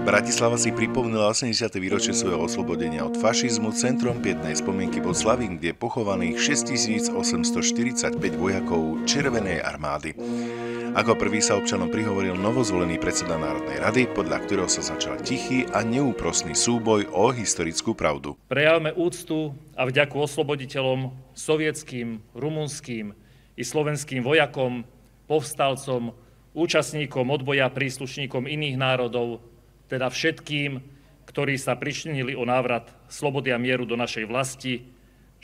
Bratislava si pripomínala 80. výročie svojho oslobodenia od fašizmu. Centrom pietnej spomienky bol Slavín, kde je pochovaných 6845 vojakov Červenej armády. Ako prvý sa občanom prihovoril novozvolený predseda Národnej rady, podľa ktorého sa začal tichý a neúprosný súboj o historickú pravdu. Prejavme úctu a vďaku osloboditeľom, sovietským, rumunským i slovenským vojakom, povstalcom, účastníkom odboja, príslušníkom iných národov, teda všetkým, ktorí sa pričinili o návrat slobody a mieru do našej vlasti,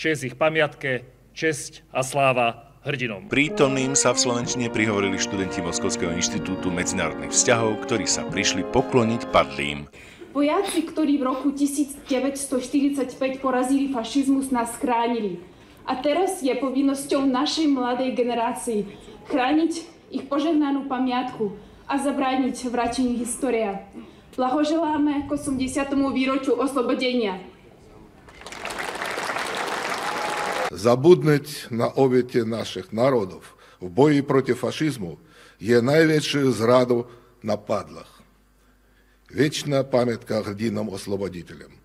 česť ich pamiatke, česť a sláva hrdinom. Prítomným sa v slovenčine prihovorili študenti Moskovského inštitútu medzinárodných vzťahov, ktorí sa prišli pokloniť padlým. Vojaci, ktorí v roku 1945 porazili fašizmus, nás chránili. A teraz je povinnosťou našej mladej generácii chrániť ich požehnanú pamiatku a zabrániť vráteniu história. Blahoželáme k 80. výročiu oslobodenia. Забуднуть на обете наших народов в бою против фашизму je najväčšiu zradu na padlách. Вечная памятка hrdinám osloboditeľom.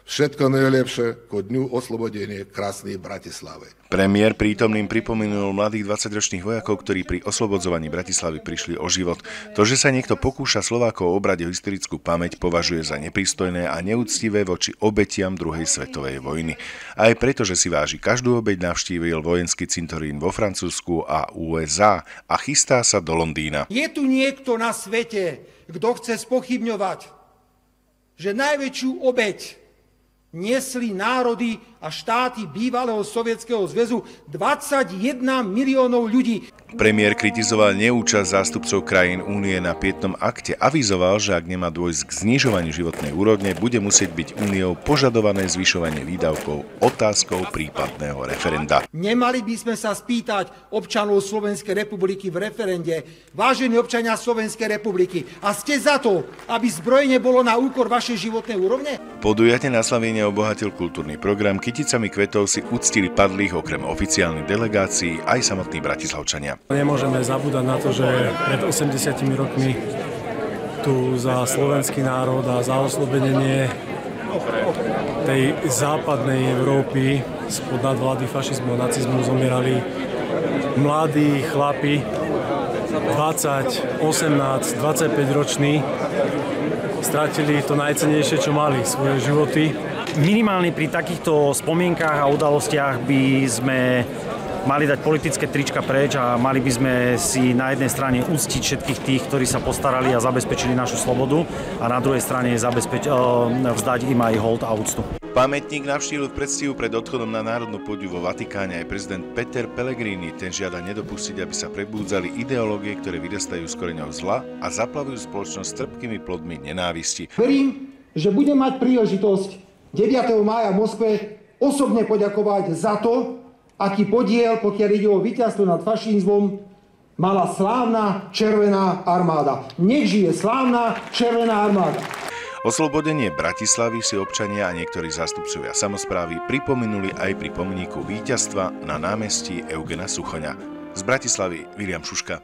Všetko najlepšie ko dňu oslobodenia krásnej Bratislavy. Premiér prítomným pripomenul mladých 20-ročných vojakov, ktorí pri oslobodzovaní Bratislavy prišli o život. To, že sa niekto pokúša Slovákov obrať o historickú pamäť, považuje za neprístojné a neúctivé voči obetiam druhej svetovej vojny. Aj preto, že si váži každú obeť, navštívil vojenský cintorín vo Francúzsku a USA a chystá sa do Londýna. Je tu niekto na svete, kto chce spochybňovať, že najväčšiu obeť niesli národy a štáty bývalého Sovietskeho zväzu, 21 miliónov ľudí. Premiér kritizoval neúčasť zástupcov krajín Únie na pietnom akte. Avizoval, že ak nemá dôjsť k znižovaniu životnej úrovne, bude musieť byť Úniou požadované zvyšovanie výdavkov otázkou prípadného referenda. Nemali by sme sa spýtať občanov Slovenskej republiky v referende: vážení občania Slovenskej republiky, a ste za to, aby zbrojenie bolo na úkor vašej životnej úrovne? Podujatie na Slavíne obohatil kultúrny program. Kyticami kvetov si uctili padlých okrem oficiálnych delegácií aj samotní bratislavčania. Nemôžeme zabúdať na to, že pred 80 rokmi tu za slovenský národ a za oslobodenie tej západnej Európy spod nadvlády fašizmu a nacizmu zomierali mladí chlapi, 20, 18, 25 roční, stratili to najcennejšie, čo mali, svoje životy. Minimálne pri takýchto spomienkách a udalostiach by sme mali dať politické trička preč a mali by sme si na jednej strane uctiť všetkých tých, ktorí sa postarali a zabezpečili našu slobodu, a na druhej strane vzdať im aj hold a úctu. Pamätník navštívil v predstihu pred odchodom na národnú pôdu vo Vatikáne aj prezident Peter Pellegrini. Ten žiada nedopustiť, aby sa prebúdzali ideológie, ktoré vyrastajú z koreňov zla a zaplavujú spoločnosť trpkými plodmi nenávisti. Verím, že budem mať príležitosť 9. mája v Moskve osobne poďakovať za to, aký podiel, pokiaľ ide o víťazstvo nad fašizmom, mala slávna Červená armáda. Nech žije slávna Červená armáda. Oslobodenie Bratislavy si občania a niektorí zástupcovia samosprávy pripomenuli aj pri pomníku víťazstva na námestí Eugena Suchoňa. Z Bratislavy Viliam Šuška.